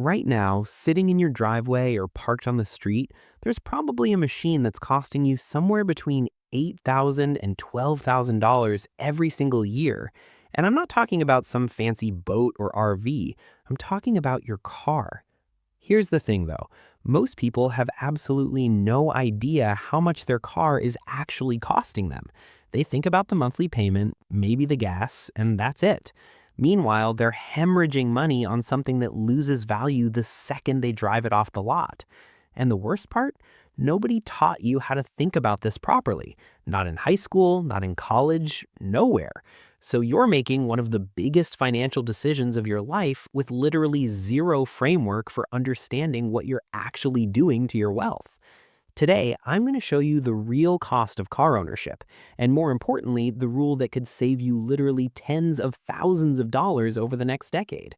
Right now, sitting in your driveway or parked on the street, there's probably a machine that's costing you somewhere between $8,000 and $12,000 every single year. And I'm not talking about some fancy boat or RV. I'm talking about your car. Here's the thing though, most people have absolutely no idea how much their car is actually costing them. They think about the monthly payment, maybe the gas, and that's it. Meanwhile, they're hemorrhaging money on something that loses value the second they drive it off the lot. And the worst part? Nobody taught you how to think about this properly. Not in high school, not in college, nowhere. So you're making one of the biggest financial decisions of your life with literally zero framework for understanding what you're actually doing to your wealth. Today, I'm going to show you the real cost of car ownership, and more importantly, the rule that could save you literally tens of thousands of dollars over the next decade.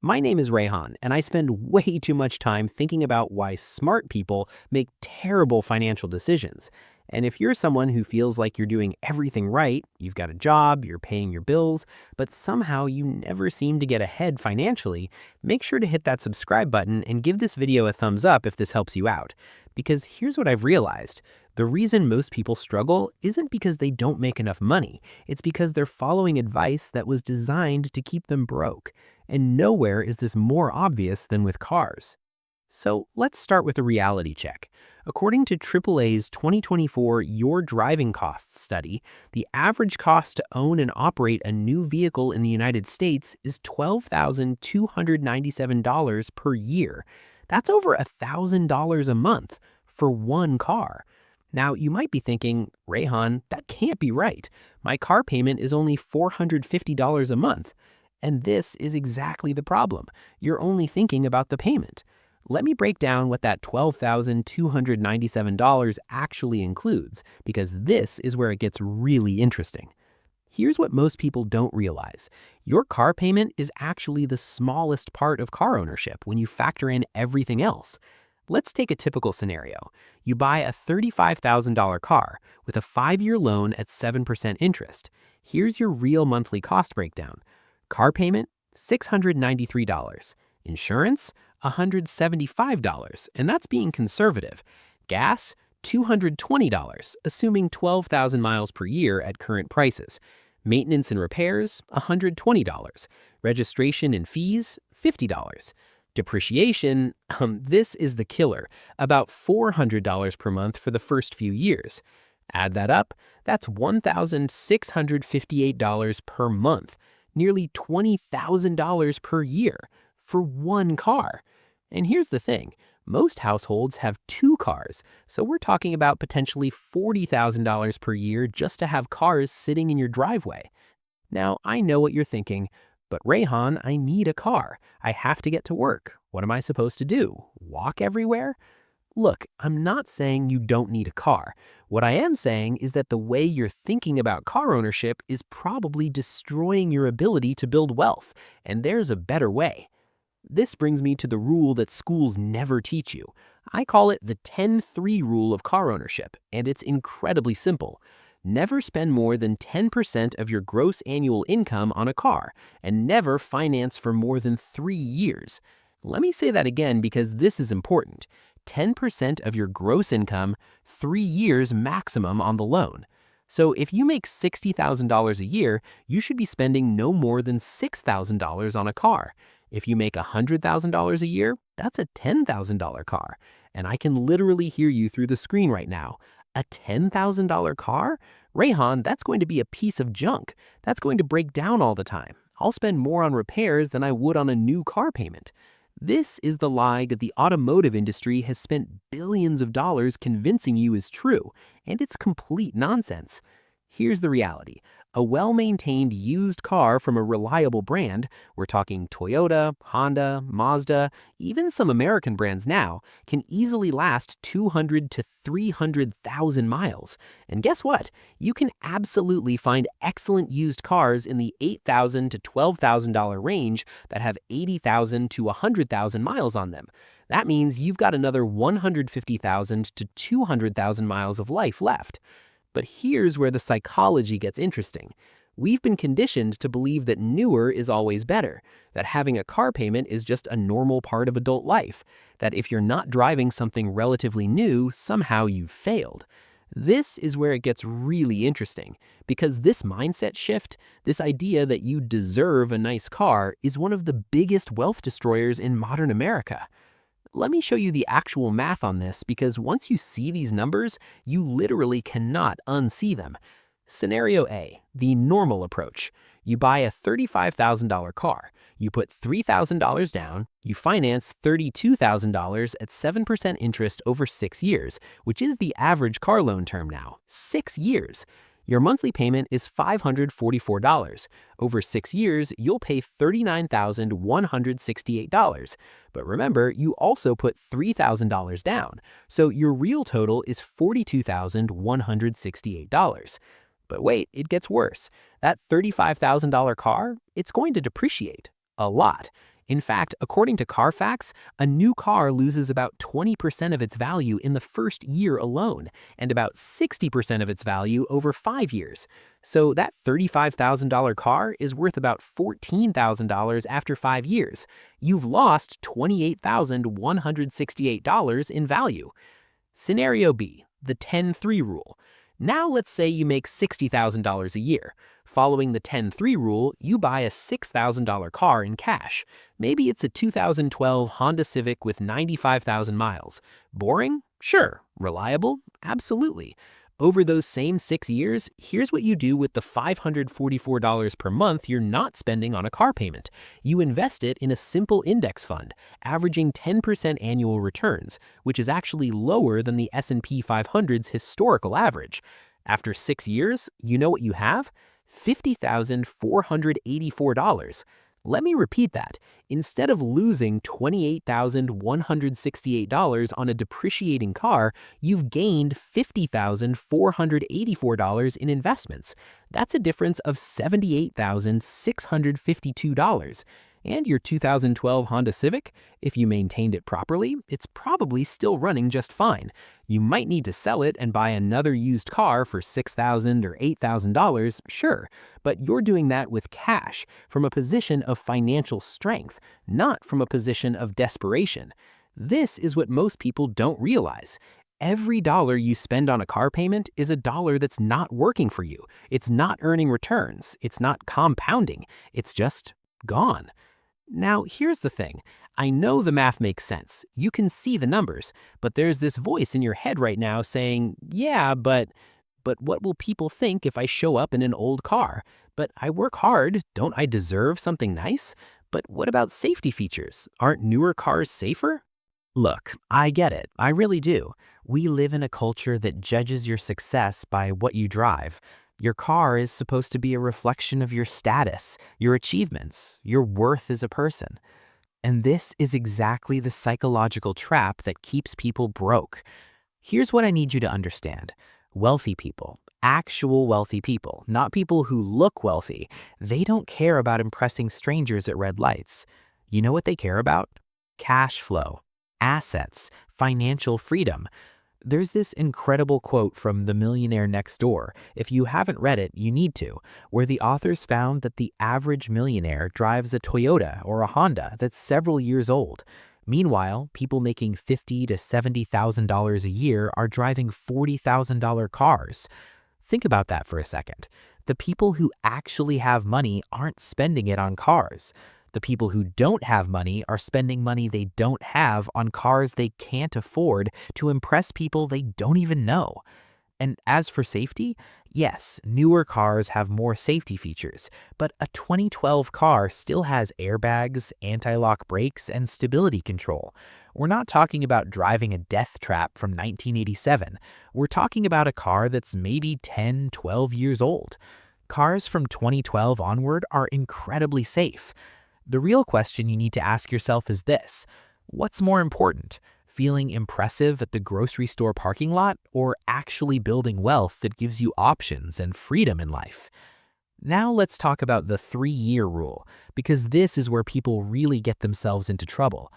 My name is Rayhan, and I spend way too much time thinking about why smart people make terrible financial decisions. And if you're someone who feels like you're doing everything right, you've got a job, you're paying your bills, but somehow you never seem to get ahead financially, make sure to hit that subscribe button and give this video a thumbs up if this helps you out. Because here's what I've realized. The reason most people struggle isn't because they don't make enough money. It's because they're following advice that was designed to keep them broke. And nowhere is this more obvious than with cars. So let's start with a reality check. According to AAA's 2024 Your Driving Costs study, the average cost to own and operate a new vehicle in the United States is $12,297 per year. That's over $1,000 a month for one car. Now, you might be thinking, Rayhan, that can't be right. My car payment is only $450 a month. And this is exactly the problem. You're only thinking about the payment. Let me break down what that $12,297 actually includes, because this is where it gets really interesting. Here's what most people don't realize. Your car payment is actually the smallest part of car ownership when you factor in everything else. Let's take a typical scenario. You buy a $35,000 car with a 5-year loan at 7% interest. Here's your real monthly cost breakdown. Car payment, $693. Insurance, $175, and that's being conservative. Gas, $220, assuming 12,000 miles per year at current prices. Maintenance and repairs, $120. Registration and fees, $50. Depreciation, this is the killer, about $400 per month for the first few years. Add that up, that's $1,658 per month, nearly $20,000 per year for one car. And here's the thing, most households have 2 cars, so we're talking about potentially $40,000 per year just to have cars sitting in your driveway. Now, I know what you're thinking, but Rayhan, I need a car. I have to get to work. What am I supposed to do? Walk everywhere? Look, I'm not saying you don't need a car. What I am saying is that the way you're thinking about car ownership is probably destroying your ability to build wealth, and there's a better way. This brings me to the rule that schools never teach you. I call it the 10-3 rule of car ownership, and it's incredibly simple. Never spend more than 10% of your gross annual income on a car, and never finance for more than 3 years. Let me say that again because this is important. 10% of your gross income, 3 years maximum on the loan. So if you make $60,000 a year, you should be spending no more than $6,000 on a car. If you make $100,000 a year, that's a $10,000 car. And I can literally hear you through the screen right now. A $10,000 car? Rayhan, that's going to be a piece of junk. That's going to break down all the time. I'll spend more on repairs than I would on a new car payment. This is the lie that the automotive industry has spent billions of dollars convincing you is true, and it's complete nonsense. Here's the reality. A well-maintained used car from a reliable brand, we're talking Toyota, Honda, Mazda, even some American brands now, can easily last 200 to 300,000 miles. And guess what? You can absolutely find excellent used cars in the $8,000 to $12,000 range that have 80,000 to 100,000 miles on them. That means you've got another 150,000 to 200,000 miles of life left. But here's where the psychology gets interesting. We've been conditioned to believe that newer is always better, that having a car payment is just a normal part of adult life, that if you're not driving something relatively new, somehow you've failed. This is where it gets really interesting, because this mindset shift, this idea that you deserve a nice car, is one of the biggest wealth destroyers in modern America. Let me show you the actual math on this, because once you see these numbers, you literally cannot unsee them. Scenario A, the normal approach. You buy a $35,000 car. You put $3,000 down, you finance $32,000 at 7% interest over 6 years, which is the average car loan term now. 6 years. Your monthly payment is $544. Over 6 years, you'll pay $39,168. But remember, you also put $3,000 down, so your real total is $42,168. But wait, it gets worse. That $35,000 car, it's going to depreciate. A lot. In fact, according to Carfax, a new car loses about 20% of its value in the first year alone, and about 60% of its value over 5 years. So that $35,000 car is worth about $14,000 after 5 years. You've lost $28,168 in value. Scenario B, the 10-3 rule. Now let's say you make $60,000 a year. Following the 10-3 rule, you buy a $6,000 car in cash. Maybe it's a 2012 Honda Civic with 95,000 miles. Boring? Sure. Reliable? Absolutely. Over those same 6 years, here's what you do with the $544 per month you're not spending on a car payment. You invest it in a simple index fund, averaging 10% annual returns, which is actually lower than the S&P 500's historical average. After 6 years, you know what you have? $50,484. Let me repeat that. Instead of losing $28,168 on a depreciating car, you've gained $50,484 in investments. That's a difference of $78,652. And your 2012 Honda Civic, if you maintained it properly, it's probably still running just fine. You might need to sell it and buy another used car for $6,000 or $8,000, sure, but you're doing that with cash, from a position of financial strength, not from a position of desperation. This is what most people don't realize. Every dollar you spend on a car payment is a dollar that's not working for you. It's not earning returns. It's not compounding. It's just gone. Now, here's the thing. I know the math makes sense. You can see the numbers, but there's this voice in your head right now saying, yeah, but what will people think if I show up in an old car? But I work hard. Don't I deserve something nice? But what about safety features? Aren't newer cars safer? Look, I get it. I really do. We live in a culture that judges your success by what you drive. Your car is supposed to be a reflection of your status, your achievements, your worth as a person. And this is exactly the psychological trap that keeps people broke. Here's what I need you to understand. Wealthy people, actual wealthy people, not people who look wealthy, they don't care about impressing strangers at red lights. You know what they care about? Cash flow, assets, financial freedom. There's this incredible quote from The Millionaire Next Door. If you haven't read it, you need to, where the authors found that the average millionaire drives a Toyota or a Honda that's several years old. Meanwhile, people making $50,000 to $70,000 a year are driving $40,000 cars. Think about that for a second. The people who actually have money aren't spending it on cars. The people who don't have money are spending money they don't have on cars they can't afford to impress people they don't even know. And as for safety, yes, newer cars have more safety features, but a 2012 car still has airbags, anti-lock brakes, and stability control. We're not talking about driving a death trap from 1987. We're talking about a car that's maybe 10, 12 years old. Cars from 2012 onward are incredibly safe. The real question you need to ask yourself is this: what's more important, feeling impressive at the grocery store parking lot, or actually building wealth that gives you options and freedom in life? Now let's talk about the 3-year rule, because this is where people really get themselves into trouble.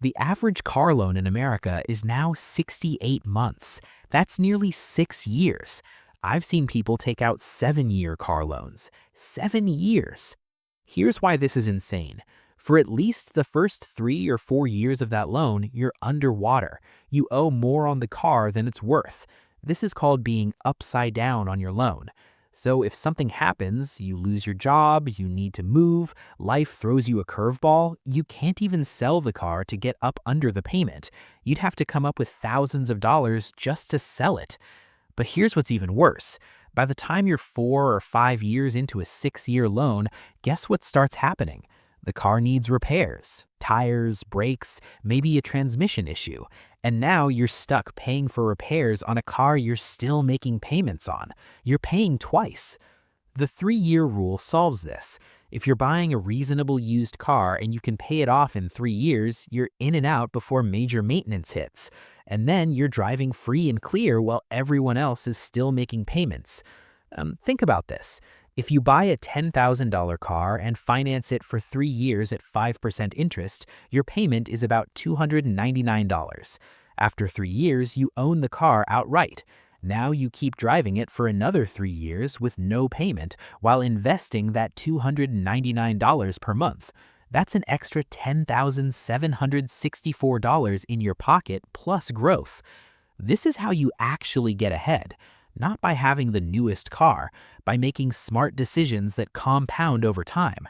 The average car loan in America is now 68 months. That's nearly 6 years. I've seen people take out 7-year car loans. 7 years. Here's why this is insane. For at least the first 3 or 4 years of that loan, you're underwater. You owe more on the car than it's worth. This is called being upside down on your loan. So if something happens, you lose your job, you need to move, life throws you a curveball, you can't even sell the car to get up under the payment. You'd have to come up with thousands of dollars just to sell it. But here's what's even worse. By the time you're 4 or 5 years into a 6-year loan, guess what starts happening? The car needs repairs, tires, brakes, maybe a transmission issue. And now you're stuck paying for repairs on a car you're still making payments on. You're paying twice. The 3-year rule solves this. If you're buying a reasonable used car and you can pay it off in 3 years, you're in and out before major maintenance hits. And then you're driving free and clear while everyone else is still making payments. Think about this. If you buy a $10,000 car and finance it for 3 years at 5% interest, your payment is about $299. After 3 years, you own the car outright. Now you keep driving it for another 3 years with no payment while investing that $299 per month. That's an extra $10,764 in your pocket plus growth. This is how you actually get ahead. Not by having the newest car, by making smart decisions that compound over time.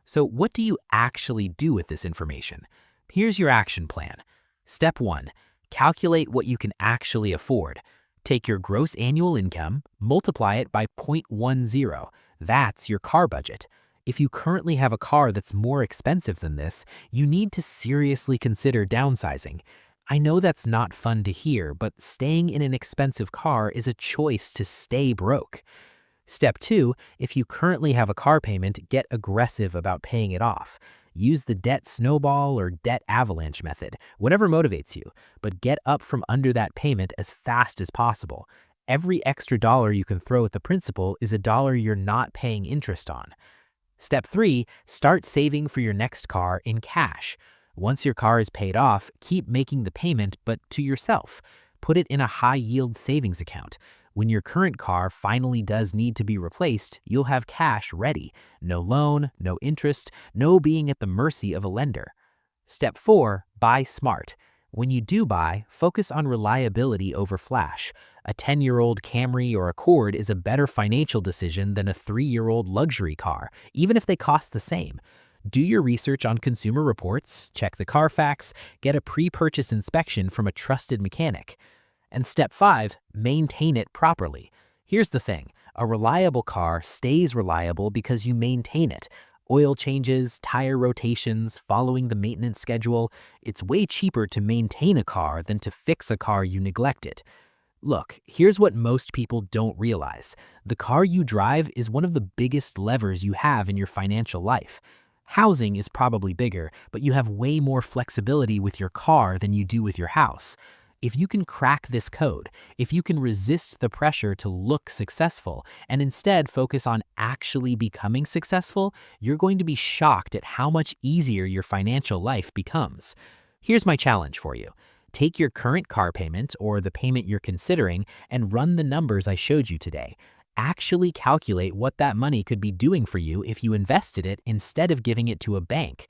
So what do you actually do with this information? Here's your action plan. Step 1. Calculate what you can actually afford. Take your gross annual income, multiply it by 0.10. That's your car budget. If you currently have a car that's more expensive than this, you need to seriously consider downsizing. I know that's not fun to hear, but staying in an expensive car is a choice to stay broke. Step 2, if you currently have a car payment, get aggressive about paying it off. Use the debt snowball or debt avalanche method, whatever motivates you, but get up from under that payment as fast as possible. Every extra dollar you can throw at the principal is a dollar you're not paying interest on. Step 3, start saving for your next car in cash. Once your car is paid off, keep making the payment, but to yourself. Put it in a high-yield savings account. When your current car finally does need to be replaced, you'll have cash ready. No loan, no interest, no being at the mercy of a lender. Step 4, buy smart. When you do buy, focus on reliability over flash. A 10-year-old Camry or Accord is a better financial decision than a 3-year-old luxury car, even if they cost the same. Do your research on Consumer Reports, check the Carfax, get a pre-purchase inspection from a trusted mechanic. And step 5, maintain it properly. Here's the thing, a reliable car stays reliable because you maintain it. Oil changes, tire rotations, following the maintenance schedule. It's way cheaper to maintain a car than to fix a car you neglected. Look, here's what most people don't realize. The car you drive is one of the biggest levers you have in your financial life. Housing is probably bigger, but you have way more flexibility with your car than you do with your house. If you can crack this code, if you can resist the pressure to look successful and instead focus on actually becoming successful, you're going to be shocked at how much easier your financial life becomes. Here's my challenge for you. Take your current car payment or the payment you're considering and run the numbers I showed you today. Actually calculate what that money could be doing for you if you invested it instead of giving it to a bank.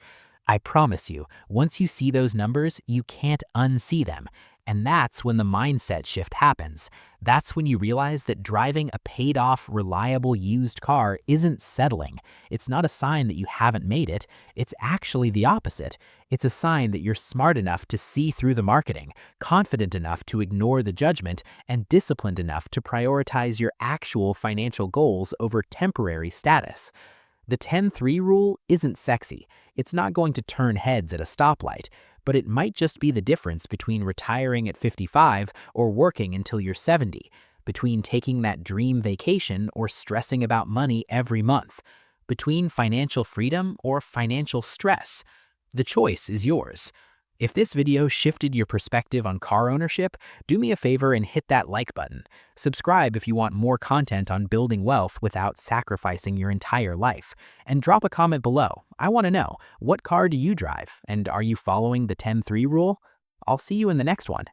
I promise you, once you see those numbers, you can't unsee them. And that's when the mindset shift happens. That's when you realize that driving a paid-off, reliable used car isn't settling. It's not a sign that you haven't made it. It's actually the opposite. It's a sign that you're smart enough to see through the marketing, confident enough to ignore the judgment, and disciplined enough to prioritize your actual financial goals over temporary status. The 10-3 rule isn't sexy. It's not going to turn heads at a stoplight, but it might just be the difference between retiring at 55 or working until you're 70, between taking that dream vacation or stressing about money every month, between financial freedom or financial stress. The choice is yours. If this video shifted your perspective on car ownership, do me a favor and hit that like button. Subscribe if you want more content on building wealth without sacrificing your entire life. And drop a comment below. I want to know, what car do you drive? And are you following the 10-3 rule? I'll see you in the next one.